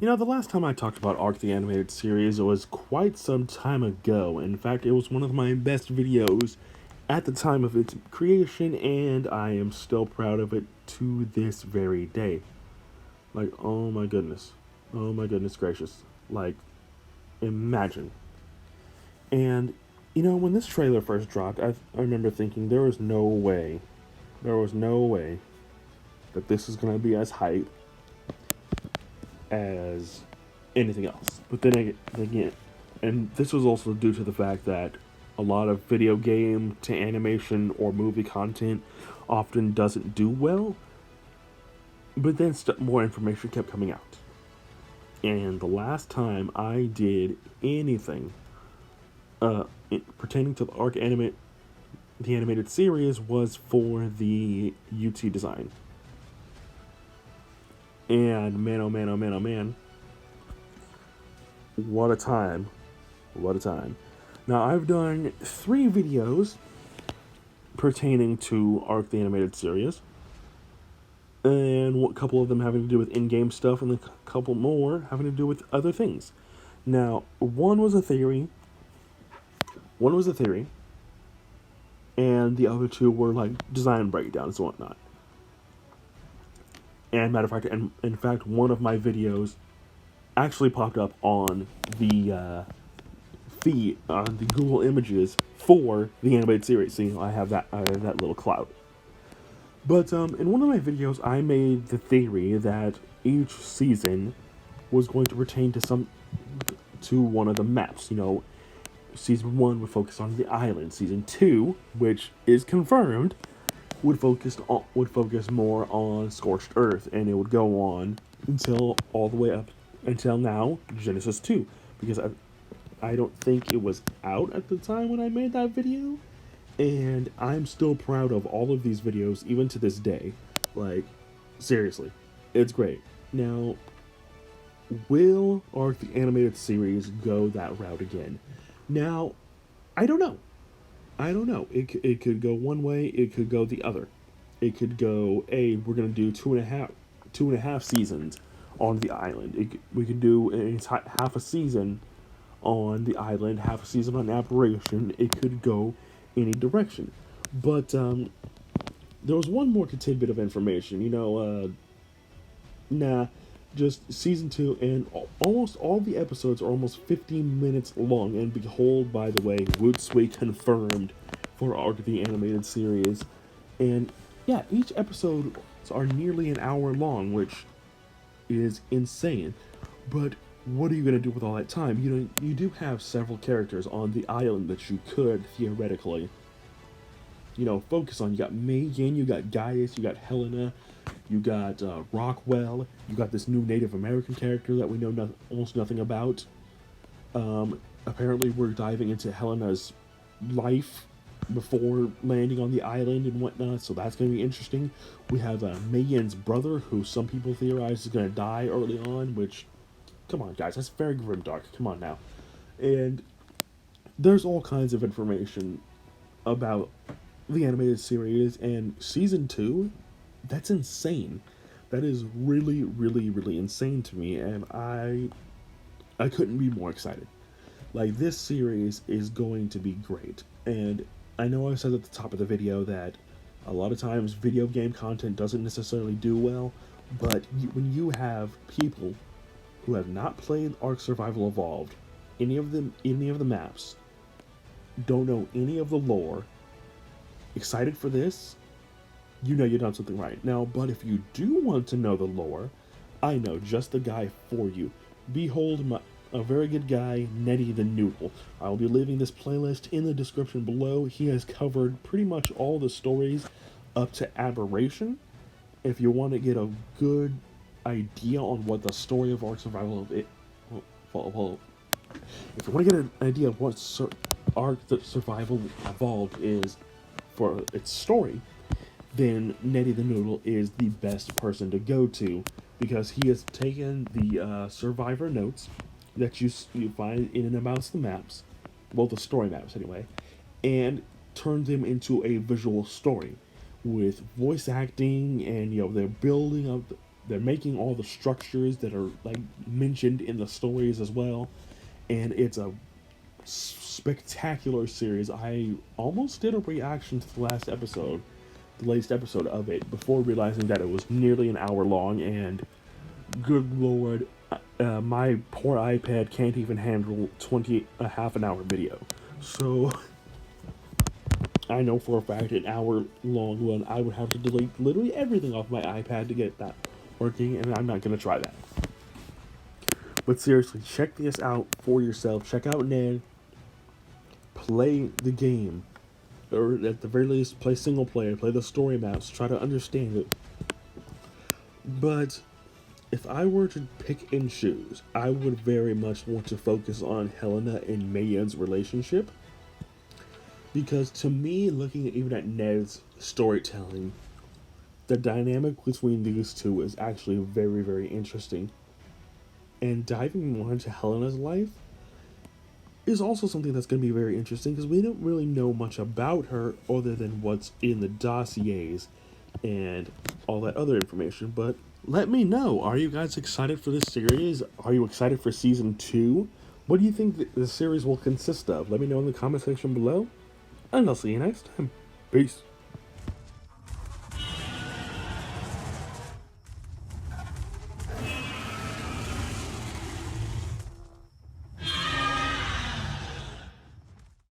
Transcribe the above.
The last time I talked about Ark the Animated Series was quite some time ago. In fact, it was one of my best videos at the time of its creation, and I am still proud of it to this very day. Like, oh my goodness. Oh my goodness gracious. Like, imagine. And, when this trailer first dropped, I remember thinking there was no way that this is going to be as hype as anything else. But then again, and this was also due to the fact that a lot of video game to animation or movie content often doesn't do well. But then more information kept coming out. And the last time I did anything pertaining to the animated series was for the UT design. And man, oh man, oh man, oh man, what a time! What a time! Now I've done 3 videos pertaining to Ark the Animated Series, and a couple of them having to do with in-game stuff, and a couple more having to do with other things. Now, one was a theory, and the other two were like design breakdowns and whatnot. And matter of fact, and in fact, one of my videos actually popped up on the feed on the Google Images for the animated series. See, I have that little cloud. But in one of my videos, I made the theory that each season was going to pertain to one of the maps. Season 1 would focus on the island. Season 2, which is confirmed, would focus more on scorched earth, and it would go on until all the way up until now Genesis 2, because I don't think it was out at the time when I made that video, and I'm still proud of all of these videos even to this day. Like, seriously, it's great. Now, will Ark the Animated Series go that route again? Now, I don't know. I don't know. It could go one way. It could go the other. It could go, hey, we're gonna do two and a half seasons on the island. We could do half a season on the island, half a season on Aberration. It could go any direction. But there was one more tidbit of information. Nah, just season 2, and almost all the episodes are almost 15 minutes long. And behold, by the way, Woodsway confirmed for Ark the Animated Series. And yeah, each episode are nearly an hour long, which is insane. But what are you going to do with all that time? You do have several characters on the island that you could theoretically, focus on. You got Megan, you got Gaius, you got Helena, you got Rockwell, you got this new Native American character that we know almost nothing about. Apparently, we're diving into Helena's life before landing on the island and whatnot, so that's going to be interesting. We have Megan's brother, who some people theorize is going to die early on, which, come on, guys, that's very grimdark. Come on now. And there's all kinds of information about the animated series, and season 2, that's insane. That is really, really, really insane to me, and I couldn't be more excited. Like, this series is going to be great. And I know I said at the top of the video that a lot of times video game content doesn't necessarily do well, but when you have people who have not played Ark Survival Evolved, any of the maps, don't know any of the lore, excited for this, you've done something right. Now, but if you do want to know the lore, I know just the guy for you. Behold a very good guy, Netty the Noodle. I will be leaving this playlist in the description below. He has covered pretty much all the stories up to Aberration. If you want to get a good idea on what the story of Ark Survival of it, well, if you want to get an idea of what Ark the Survival Evolved is for its story, then Netty the Noodle is the best person to go to, because he has taken the survivor notes that you find in and about the maps, well, the story maps anyway, and turned them into a visual story with voice acting, and they're building up. they're making all the structures that are like mentioned in the stories as well, and it's a spectacular series. I almost did a reaction to the latest episode of it, before realizing that it was nearly an hour long, and good lord, my poor iPad can't even handle a half an hour video. So I know for a fact an hour long one, I would have to delete literally everything off my iPad to get that working, and I'm not gonna try that. But seriously, check this out for yourself. Check out Ned. Play the game, or at the very least, play single player. Play the story maps. Try to understand it. But if I were to pick and choose, I would very much want to focus on Helena and Mayon's relationship. Because to me, looking even at Ned's storytelling, the dynamic between these two is actually very, very interesting. And diving more into Helena's life is also something that's going to be very interesting, because we don't really know much about her other than what's in the dossiers and all that other information. But let me know, are you guys excited for this series? Are you excited for season 2? What do you think the series will consist of? Let me know in the comment section below, and I'll see you next time. Peace.